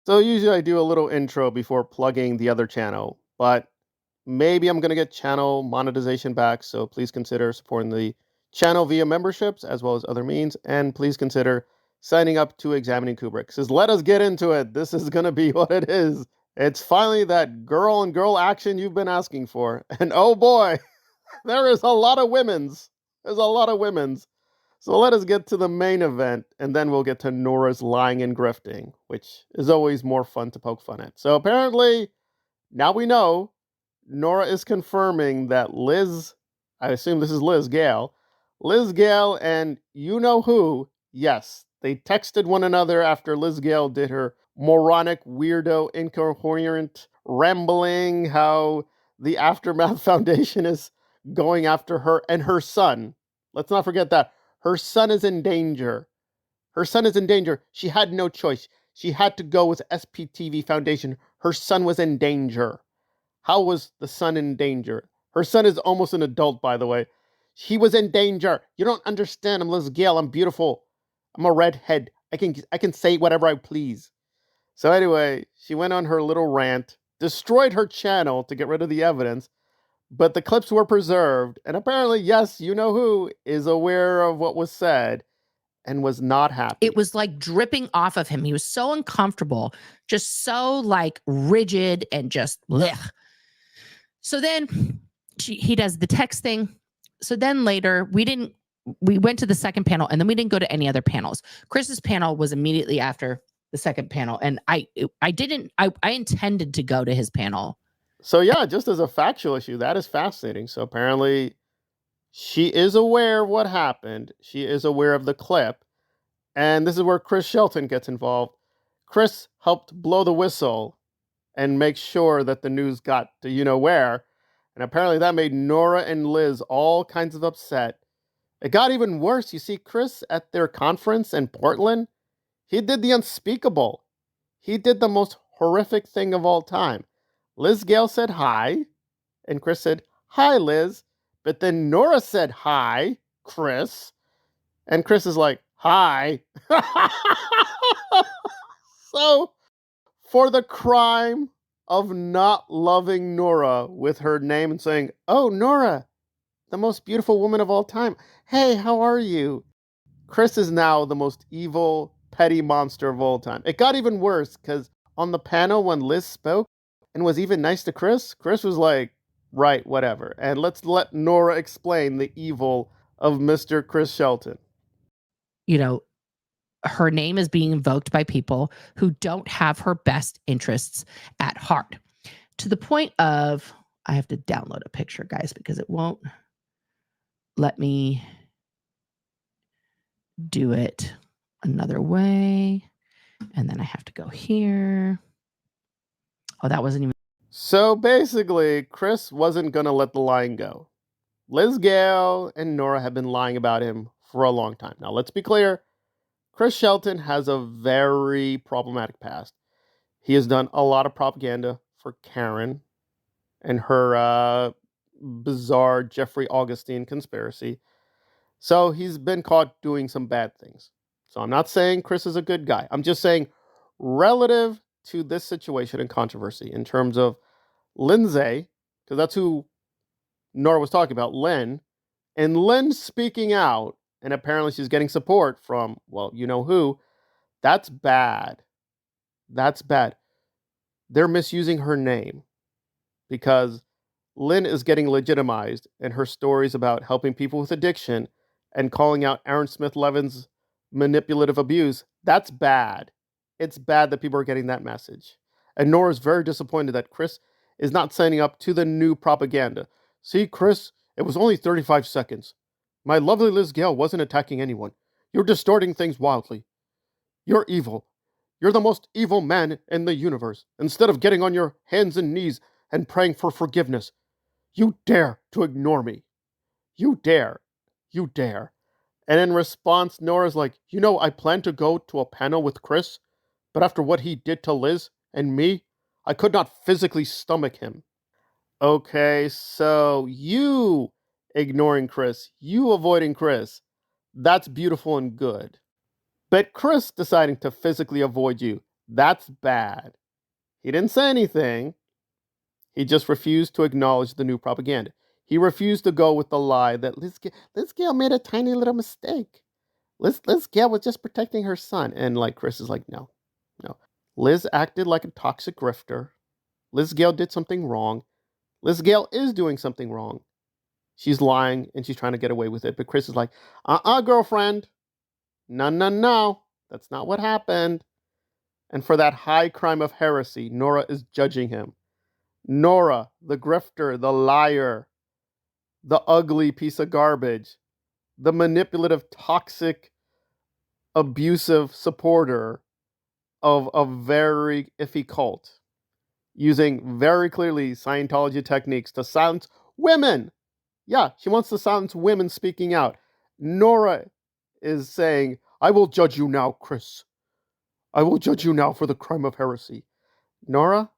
So usually I do a little intro before plugging the other channel, but maybe I'm going to get channel monetization back, so please consider supporting the channel via memberships as well as other means, and please consider signing up to Examining Kubrick. Says, let us get into it. This is going to be what it is. It's finally that girl and girl action you've been asking for. And oh boy, there is a lot of women's. There's a lot of women's. So let us get to the main event, and then we'll get to Nora's lying and grifting, which is always more fun to poke fun at. So apparently, now we know, Nora is confirming that Liz, I assume this is Liz Gale and you know who, yes, they texted one another after Liz Gale did her moronic, weirdo, incoherent rambling how the Aftermath Foundation is going after her and her son. Let's not forget that. Her son is in danger. Her son is in danger. She had no choice. She had to go with SPTV Foundation. Her son was in danger. How was the son in danger? Her son is almost an adult, by the way. He was in danger. You don't understand. I'm Liz Gale. I'm beautiful. I'm a redhead. I can say whatever I please. So anyway, she went on her little rant, destroyed her channel to get rid of the evidence, but the clips were preserved, and apparently, yes, you know who is aware of what was said and was not happy. It was like dripping off of him. He was so uncomfortable, just so like rigid and just blech. So then he does the text thing. So then later we went to the second panel, and then we didn't go to any other panels. Chris's panel was immediately after the second panel, and I intended to go to his panel. So yeah, just as a factual issue, that is fascinating. So apparently she is aware of what happened. She is aware of the clip. And this is where Chris Shelton gets involved. Chris helped blow the whistle and make sure that the news got to you know where. And apparently that made Nora and Liz all kinds of upset. It got even worse. You see, Chris at their conference in Portland, he did the unspeakable. He did the most horrific thing of all time. Liz Gale said hi, and Chris said, hi, Liz. But then Nora said hi, Chris. And Chris is like, hi. So, for the crime of not loving Nora with her name and saying, oh, Nora, the most beautiful woman of all time. Hey, how are you? Chris is now the most evil, petty monster of all time. It got even worse because on the panel when Liz spoke and was even nice to Chris, Chris was like, right, whatever. And let's let Nora explain the evil of Mr. Chris Shelton. You know, her name is being invoked by people who don't have her best interests at heart. To the point of, I have to download a picture, guys, because it won't let me do it another way. And then I have to go here. Oh, that wasn't even. So basically, Chris wasn't going to let the lying go. Liz Gale and Nora have been lying about him for a long time. Now, let's be clear. Chris Shelton has a very problematic past. He has done a lot of propaganda for Karen and her bizarre Jeffrey Augustine conspiracy. So he's been caught doing some bad things. So I'm not saying Chris is a good guy. I'm just saying relative to this situation and controversy in terms of Lindsay, because that's who Nora was talking about, Lynn, and Lynn speaking out, and apparently she's getting support from, well, you know who, that's bad. That's bad. They're misusing her name because Lynn is getting legitimized in her stories about helping people with addiction and calling out Aaron Smith Levin's manipulative abuse. That's bad. It's bad that people are getting that message. And Nora's very disappointed that Chris is not signing up to the new propaganda. See, Chris, it was only 35 seconds. My lovely Liz Gale wasn't attacking anyone. You're distorting things wildly. You're evil. You're the most evil man in the universe. Instead of getting on your hands and knees and praying for forgiveness, you dare to ignore me. You dare. You dare. And in response, Nora's like, you know, I plan to go to a panel with Chris, but after what he did to Liz and me, I could not physically stomach him. Okay, so you ignoring Chris, you avoiding Chris, that's beautiful and good. But Chris deciding to physically avoid you, That's bad. He didn't say anything. He just refused to acknowledge the new propaganda. He refused to go with the lie that Liz Gale made a tiny little mistake. Liz Gale was just protecting her son. And like Chris is like, no, no. Liz acted like a toxic grifter. Liz Gale did something wrong. Liz Gale is doing something wrong. She's lying and she's trying to get away with it. But Chris is like, girlfriend. No, no, no. That's not what happened. And for that high crime of heresy, Nora is judging him. Nora, the grifter, the liar, the ugly piece of garbage, the manipulative, toxic, abusive supporter of a very iffy cult, using very clearly Scientology techniques to silence women. Yeah, she wants to silence women speaking out. Nora is saying, I will judge you now, Chris. I will judge you now for the crime of heresy. Nora,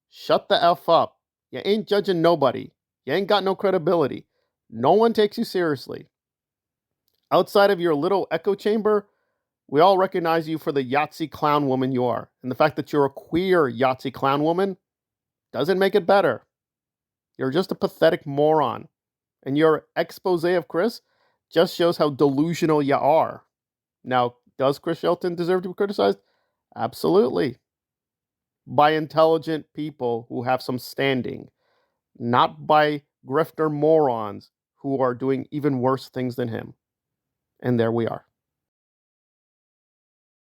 shut the F up. You ain't judging nobody. You ain't got no credibility. No one takes you seriously. Outside of your little echo chamber, we all recognize you for the Yahtzee clown woman you are. And the fact that you're a queer Yahtzee clown woman doesn't make it better. You're just a pathetic moron. And your expose of Chris just shows how delusional you are. Now, does Chris Shelton deserve to be criticized? Absolutely. By intelligent people who have some standing, not by grifter morons who are doing even worse things than him. And there we are.